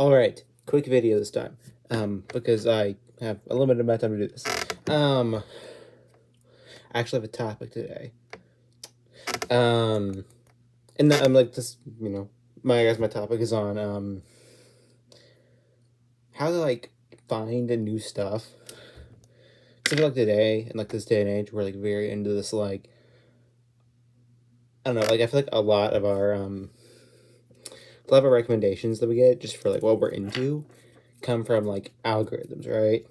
Alright, quick video this time, because I have a limited amount of time to do this. I actually have a topic today. And I'm like this, my topic is on, how to, find a new stuff. So I feel like today, in, this day and age, we're, very into this, I don't know, I feel like a lot of our recommendations that we get just for, what we're into come from, algorithms, right?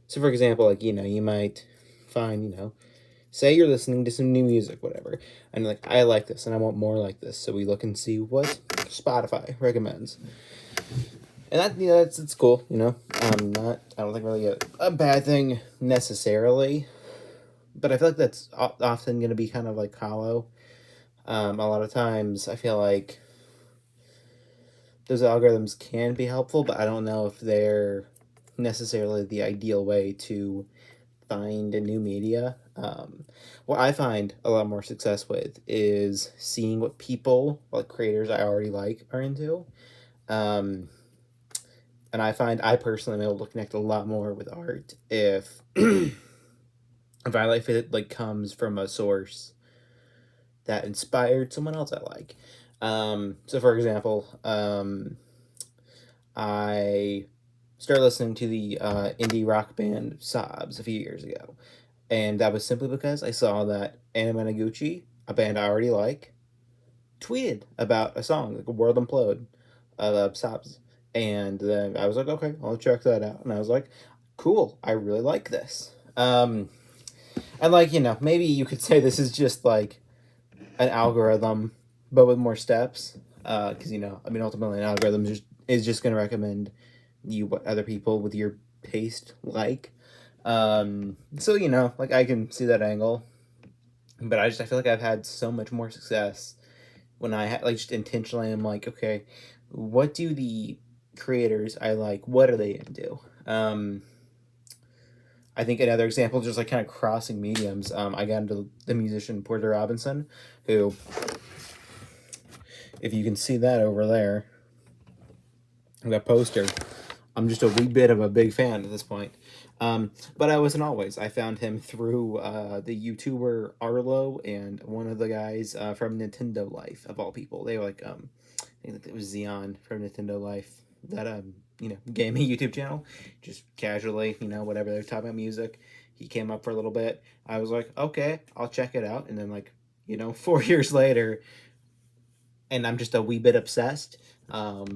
So, for example, you might find, say you're listening to some new music, whatever, and I like this and I want more like this, so we look and see what Spotify recommends. And that's cool, I don't think really a bad thing necessarily, but I feel like that's often going to be kind of hollow. A lot of times I feel like those algorithms can be helpful, but I don't know if they're necessarily the ideal way to find a new media. What I find a lot more success with is seeing what people, creators I already like, are into. And I find I personally am able to connect a lot more with art if if it comes from a source that inspired someone else I like. So for example, I started listening to the indie rock band Sobs a few years ago. And that was simply because I saw that Anna Managuchi, a band I already like, tweeted about a song, a World Implode of Sobs. And then I was like, okay, I'll check that out. And I was like, cool, I really like this. And maybe you could say this is just an algorithm, but with more steps. Because, ultimately an algorithm is just going to recommend you what other people with your taste like. So, I can see that angle. But I feel like I've had so much more success when I just intentionally am okay, what do the creators I like, what are they into? I think another example, just kind of crossing mediums, I got into the musician Porter Robinson, who, if you can see that over there, that poster, I'm just a wee bit of a big fan at this point. But I wasn't always. I found him through the YouTuber Arlo and one of the guys from Nintendo Life, of all people. They were I think it was Xeon from Nintendo Life, that gaming YouTube channel. Just casually, whatever they're talking about music. He came up for a little bit. I was like, okay, I'll check it out. And then 4 years later, and I'm just a wee bit obsessed. So,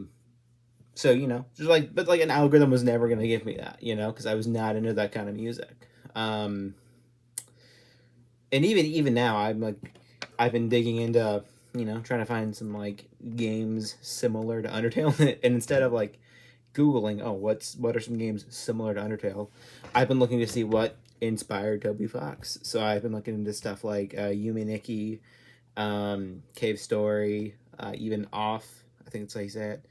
but an algorithm was never going to give me that, because I was not into that kind of music. And even now, I've been digging into, trying to find some, games similar to Undertale. And instead of, Googling, oh, what are some games similar to Undertale, I've been looking to see what inspired Toby Fox. So I've been looking into stuff like Yume Nikki, Cave Story, even Off, I think that's how you say it.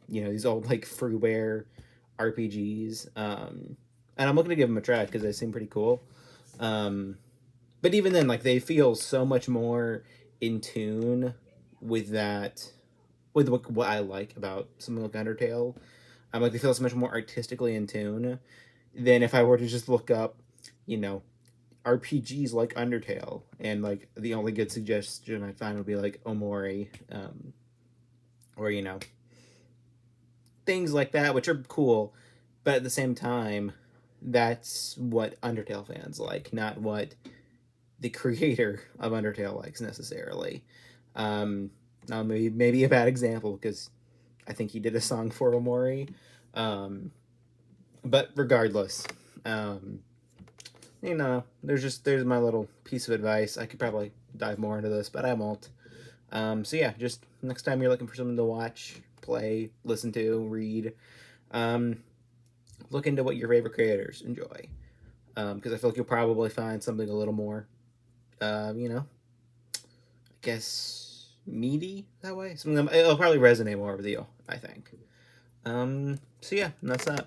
These old freeware RPGs, and I'm looking to give them a try because they seem pretty cool. But even then, they feel so much more in tune with that, with what I like about something like Undertale. They feel so much more artistically in tune than if I were to just look up, RPGs like Undertale, and the only good suggestion I find would be Omori, or things like that, which are cool, but at the same time, that's what Undertale fans like, not what the creator of Undertale likes necessarily. Now maybe a bad example because I think he did a song for Omori, but regardless, there's my little piece of advice. I could probably dive more into this, but I won't. So yeah, just next time you're looking for something to watch, play, listen to, read, look into what your favorite creators enjoy. Because I feel like you'll probably find something a little more, I guess, meaty that way. Something it'll probably resonate more with you, I think. So yeah, and that's that.